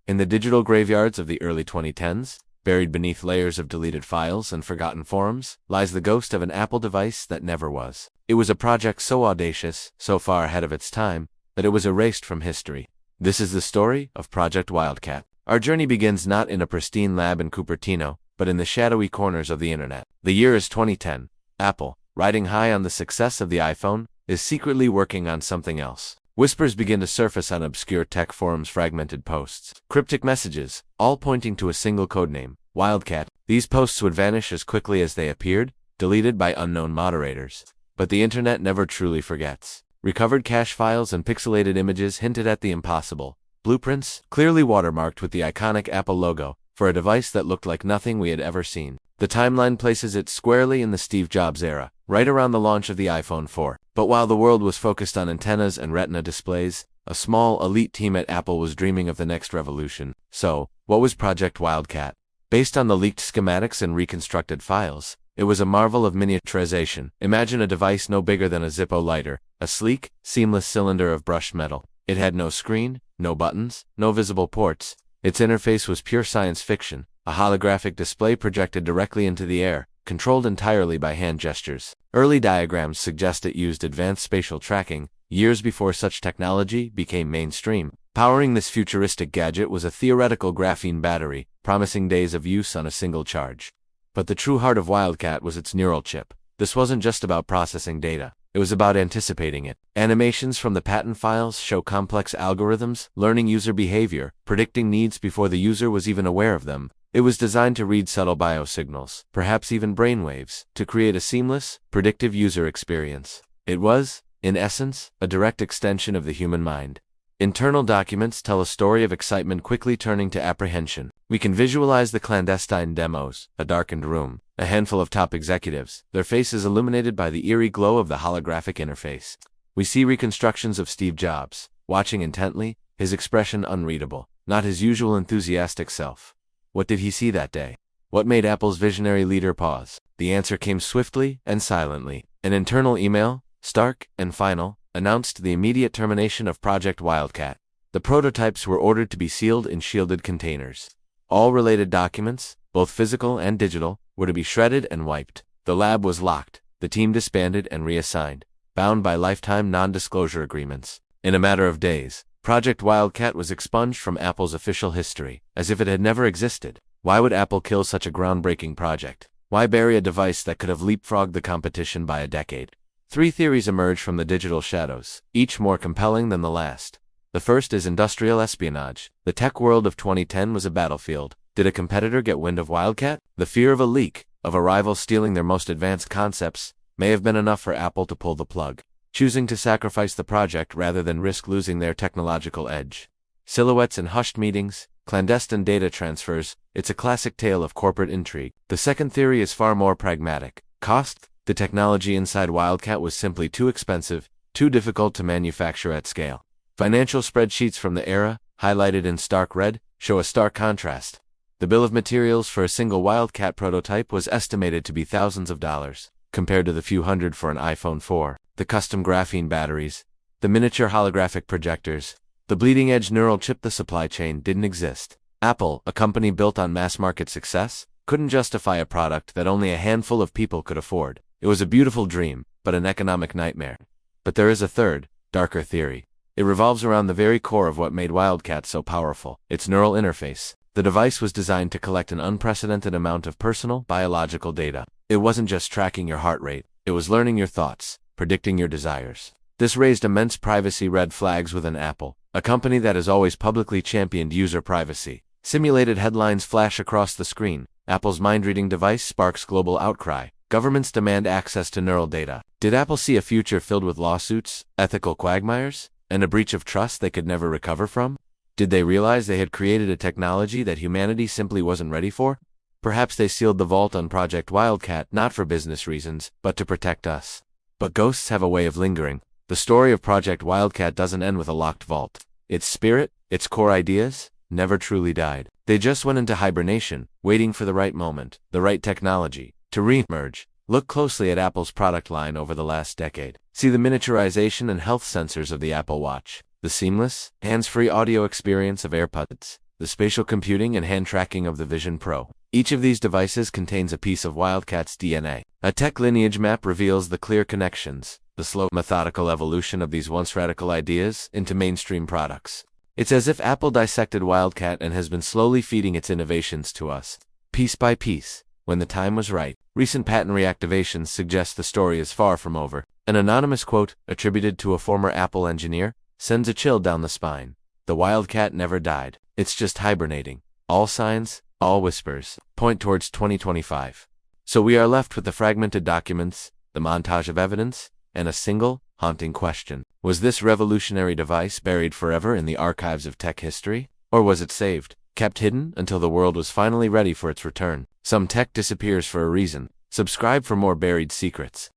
In the digital graveyards of the early 2010s, buried beneath layers of deleted files and forgotten forums, lies the ghost of an Apple device that never was. It was a project so audacious, so far ahead of its time, that it was erased from history. This is the story of Project Wildcat. Our journey begins not in a pristine lab in Cupertino, but in the shadowy corners of the internet. The year is 2010. Apple, riding high on the success of the iPhone, is secretly working on something else. Whispers begin to surface on obscure tech forums, fragmented posts, cryptic messages, all pointing to a single codename, Wildcat. These posts would vanish as quickly as they appeared, deleted by unknown moderators. But the internet never truly forgets. Recovered cache files and pixelated images hinted at the impossible. Blueprints, clearly watermarked with the iconic Apple logo, for a device that looked like nothing we had ever seen. The timeline places it squarely in the Steve Jobs era, right around the launch of the iPhone 4. But while the world was focused on antennas and retina displays, a small, elite team at Apple was dreaming of the next revolution. So, what was Project Wildcat? Based on the leaked schematics and reconstructed files, it was a marvel of miniaturization. Imagine a device no bigger than a Zippo lighter, a sleek, seamless cylinder of brushed metal. It had no screen, no buttons, no visible ports. Its interface was pure science fiction, a holographic display projected directly into the air, controlled entirely by hand gestures. Early diagrams suggest it used advanced spatial tracking, years before such technology became mainstream. Powering this futuristic gadget was a theoretical graphene battery, promising days of use on a single charge. But the true heart of Wildcat was its neural chip. This wasn't just about processing data. It was about anticipating it. Animations from the patent files show complex algorithms, learning user behavior, predicting needs before the user was even aware of them. It was designed to read subtle biosignals, perhaps even brainwaves, to create a seamless, predictive user experience. It was, in essence, a direct extension of the human mind. Internal documents tell a story of excitement quickly turning to apprehension. We can visualize the clandestine demos, a darkened room, a handful of top executives, their faces illuminated by the eerie glow of the holographic interface. We see reconstructions of Steve Jobs, watching intently, his expression unreadable, not his usual enthusiastic self. What did he see that day? What made Apple's visionary leader pause? The answer came swiftly and silently. An internal email, stark and final, announced the immediate termination of Project Wildcat. The prototypes were ordered to be sealed in shielded containers. All related documents, both physical and digital, were to be shredded and wiped. The lab was locked, the team disbanded and reassigned, bound by lifetime non-disclosure agreements. In a matter of days, Project Wildcat was expunged from Apple's official history, as if it had never existed. Why would Apple kill such a groundbreaking project? Why bury a device that could have leapfrogged the competition by a decade? 3 theories emerge from the digital shadows, each more compelling than the last. The first is industrial espionage. The tech world of 2010 was a battlefield. Did a competitor get wind of Wildcat? The fear of a leak, of a rival stealing their most advanced concepts, may have been enough for Apple to pull the plug, choosing to sacrifice the project rather than risk losing their technological edge. Silhouettes in hushed meetings, clandestine data transfers, it's a classic tale of corporate intrigue. The second theory is far more pragmatic. Cost? The technology inside Wildcat was simply too expensive, too difficult to manufacture at scale. Financial spreadsheets from the era, highlighted in stark red, show a stark contrast. The bill of materials for a single Wildcat prototype was estimated to be thousands of dollars, compared to the few hundred for an iPhone 4. The custom graphene batteries, the miniature holographic projectors, the bleeding-edge neural chip. The supply chain didn't exist. Apple, a company built on mass-market success, couldn't justify a product that only a handful of people could afford. It was a beautiful dream, but an economic nightmare. But there is a third, darker theory. It revolves around the very core of what made Wildcat so powerful, its neural interface. The device was designed to collect an unprecedented amount of personal, biological data. It wasn't just tracking your heart rate, it was learning your thoughts, predicting your desires. This raised immense privacy red flags within Apple, a company that has always publicly championed user privacy. Simulated headlines flash across the screen. Apple's mind-reading device sparks global outcry. Governments demand access to neural data. Did Apple see a future filled with lawsuits, ethical quagmires, and a breach of trust they could never recover from? Did they realize they had created a technology that humanity simply wasn't ready for? Perhaps they sealed the vault on Project Wildcat not for business reasons, but to protect us. But ghosts have a way of lingering. The story of Project Wildcat doesn't end with a locked vault. Its spirit, its core ideas, never truly died. They just went into hibernation, waiting for the right moment, the right technology, to re-emerge. Look closely at Apple's product line over the last decade. See the miniaturization and health sensors of the Apple Watch, the seamless, hands-free audio experience of AirPods, the spatial computing and hand tracking of the Vision Pro. Each of these devices contains a piece of Wildcat's DNA. A tech lineage map reveals the clear connections, the slow, methodical evolution of these once radical ideas into mainstream products. It's as if Apple dissected Wildcat and has been slowly feeding its innovations to us, piece by piece, when the time was right. Recent patent reactivations suggest the story is far from over. An anonymous quote, attributed to a former Apple engineer, sends a chill down the spine. The Wildcat never died. It's just hibernating. All signs, all whispers, point towards 2025. So we are left with the fragmented documents, the montage of evidence, and a single, haunting question. Was this revolutionary device buried forever in the archives of tech history? Or was it saved, kept hidden until the world was finally ready for its return? Some tech disappears for a reason. Subscribe for more buried secrets.